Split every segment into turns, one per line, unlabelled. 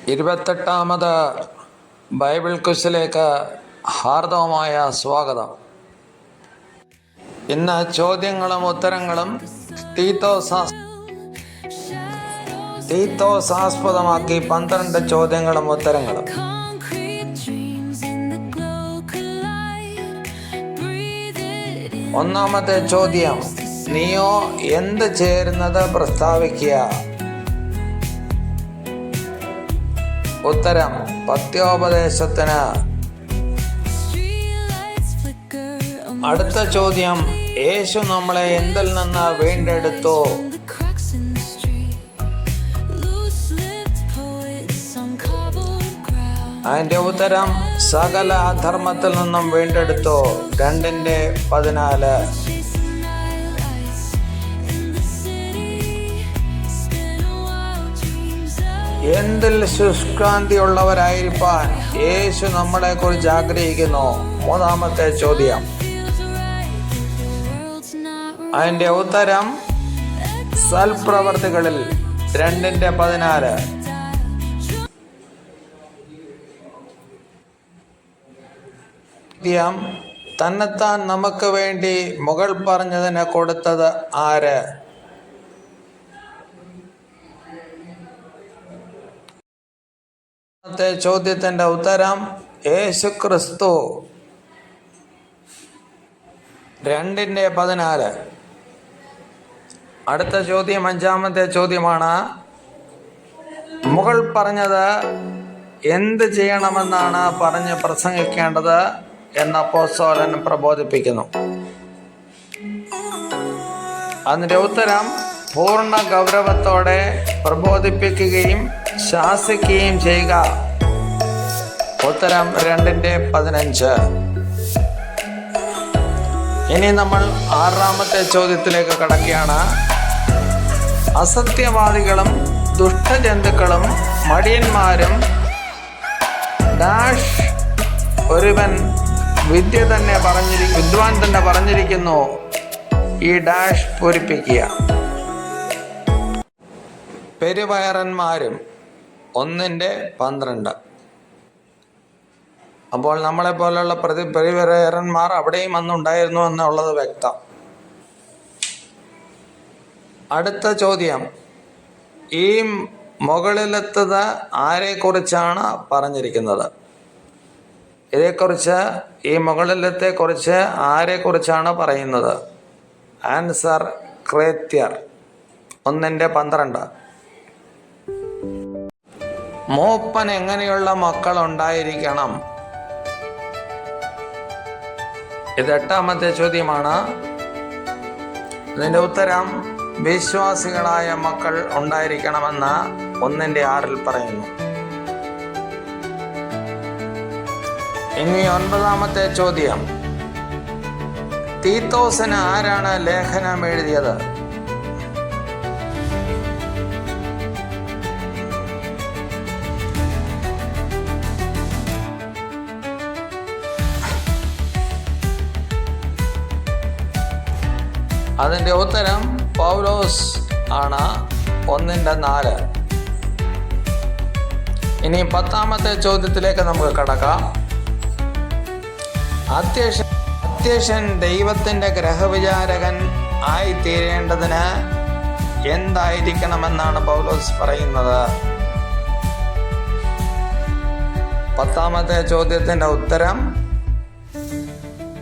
28ാമത് Bible ക്വിസിലേക്ക് ഹാർദവമായ സ്വാഗതം. ഇന്ന് ചോദ്യങ്ങളും ഉത്തരങ്ങളും തീത്തോസാസ്പദമാക്കി 12 ചോദ്യങ്ങളും ഉത്തരങ്ങളും. ഒന്നാമത്തെ ചോദ്യം: നീയോ എന്ത് ചേരുന്നത് പ്രസ്താവിക്കുക. ഉത്തരം: പത്യോപദേശത്തിന്. അടുത്ത ചോദ്യം: യേശു നമ്മളെ എന്തിൽ നിന്ന് വീണ്ടെടുത്തു. അതിന്റെ ഉത്തരം: സകല അധർമ്മത്തിൽ നിന്നും വീണ്ടെടുത്തു. 2:14. എന്തിൽ ശുഷ്കാന്തിയുള്ളവരായിരിക്കാൻ യേശു നമ്മളെ കുറിച്ച് ആഗ്രഹിക്കുന്നു. മൂന്നാമത്തെ ചോദ്യം. അതിന്റെ ഉത്തരം: സൽപ്രവർത്തികളിൽ. 2:14. തന്നെത്താൻ നമുക്ക് വേണ്ടി മുകൾ പറഞ്ഞതിന് കൊടുത്തത് ആര്. ചോദ്യത്തിന്റെ ഉത്തരം: യേശുക്രിസ്തു. 2:14. അടുത്ത ചോദ്യം അഞ്ചാമത്തെ ചോദ്യമാണ്. മുകൾ പറഞ്ഞത് എന്ത് ചെയ്യണമെന്നാണ് പറഞ്ഞ് പ്രസംഗിക്കേണ്ടത് എന്ന് അപ്പോസ്തലൻ പ്രബോധിപ്പിക്കുന്നു. അതിന്റെ ഉത്തരം: പൂർണ്ണ ഗൗരവത്തോടെ പ്രബോധിപ്പിക്കുകയും ശാസിക്കുകയും ചെയ്യുക. ഉത്തരം: 2:15. ഇനി നമ്മൾ ആറാമത്തെ ചോദ്യത്തിലേക്ക് കടക്കുകയാണ്. അസത്യവാദികളും ദുഷ്ടജന്തുക്കളും മടിയന്മാരും ഒരുവൻ വിദ്വാൻ തന്നെ പറഞ്ഞിരിക്കുന്നു. ഈ പൂരിപ്പിക്കുക. പെരുവയറന്മാരും. 1:12. അപ്പോൾ നമ്മളെ പോലുള്ള പെരുവയറന്മാർ അവിടെയും അന്നുണ്ടായിരുന്നു എന്നുള്ളത് വ്യക്തം. അടുത്ത ചോദ്യം: ഈ മുകളിലെത്തത് ആരെക്കുറിച്ചാണ് പറഞ്ഞിരിക്കുന്നത്. ഇതേക്കുറിച്ച്, ഈ മുകളിലത്തെക്കുറിച്ച് ആരെക്കുറിച്ചാണ് പറയുന്നത്. ആൻസർ: ക്രേത്യർ. 1:12. മൂപ്പൻ എങ്ങനെയുള്ള മക്കൾ ഉണ്ടായിരിക്കണം. ഇത് 8ാമത്തെ ചോദ്യമാണ്. ഇതിന്റെ ഉത്തരം: വിശ്വാസികളായ മക്കൾ ഉണ്ടായിരിക്കണമെന്ന് 1:6 പറയുന്നു. ഇനി 9ാമത്തെ ചോദ്യം: തീത്തോസിന് ആരാണ് ലേഖനം എഴുതിയത്. അതിന്റെ ഉത്തരം പൗലോസ് ആണ്. 1:4. ഇനി 10ാമത്തെ ചോദ്യത്തിലേക്ക് നമുക്ക് കടക്കാം. അത്യക്ഷൻ ദൈവത്തിന്റെ ഗ്രഹവിചാരകൻ ആയി തീരേണ്ടതിന് എന്തായിരിക്കണമെന്നാണ് പൗലോസ് പറയുന്നത്. 10ാമത്തെ ചോദ്യത്തിന്റെ ഉത്തരം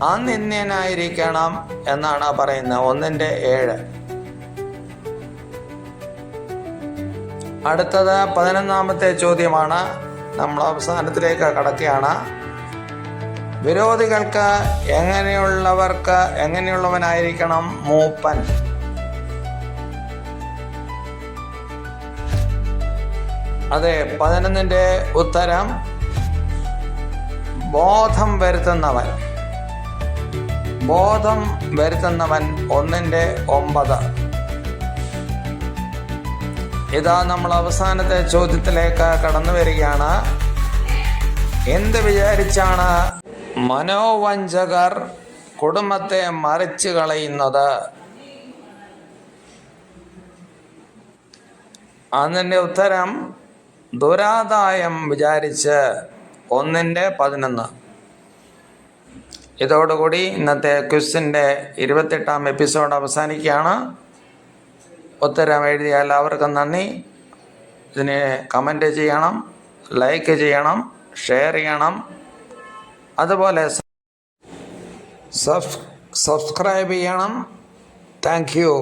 അനിന്യനായിരിക്കണം എന്നാണ് പറയുന്നത്. 1:7. അടുത്തത് 11ാമത്തെ ചോദ്യമാണ്. നമ്മൾ അവസാനത്തിലേക്ക് കടക്കുകയാണ്. വിരോധികൾക്ക് എങ്ങനെയുള്ളവനായിരിക്കണം മൂപ്പൻ. അതെ, 11ന്റെ ഉത്തരം ബോധം വരുത്തുന്നവൻ. 1:9. ഇതാ നമ്മൾ അവസാനത്തെ ചോദ്യത്തിലേക്ക് കടന്നു വരികയാണ്. എന്ത് വിചാരിച്ചാണ് മനോവഞ്ചകർ കുടുംബത്തെ മറിച്ചു കളയുന്നത്? അതിൻ്റെ ഉത്തരം ദുരാദായം വിചാരിച്ച് 1:11. ഇതോടുകൂടി ഇന്നത്തെ ക്വിസിൻ്റെ 28-ാം എപ്പിസോഡ് അവസാനിക്കുകയാണ്. ഉത്തരം എഴുതിയ എല്ലാവർക്കും നന്ദി. ഇതിനെ കമൻറ്റ് ചെയ്യണം, ലൈക്ക് ചെയ്യണം, ഷെയർ ചെയ്യണം. അതുപോലെ സബ്സ്ക്രൈബ് ചെയ്യണം. Thank you.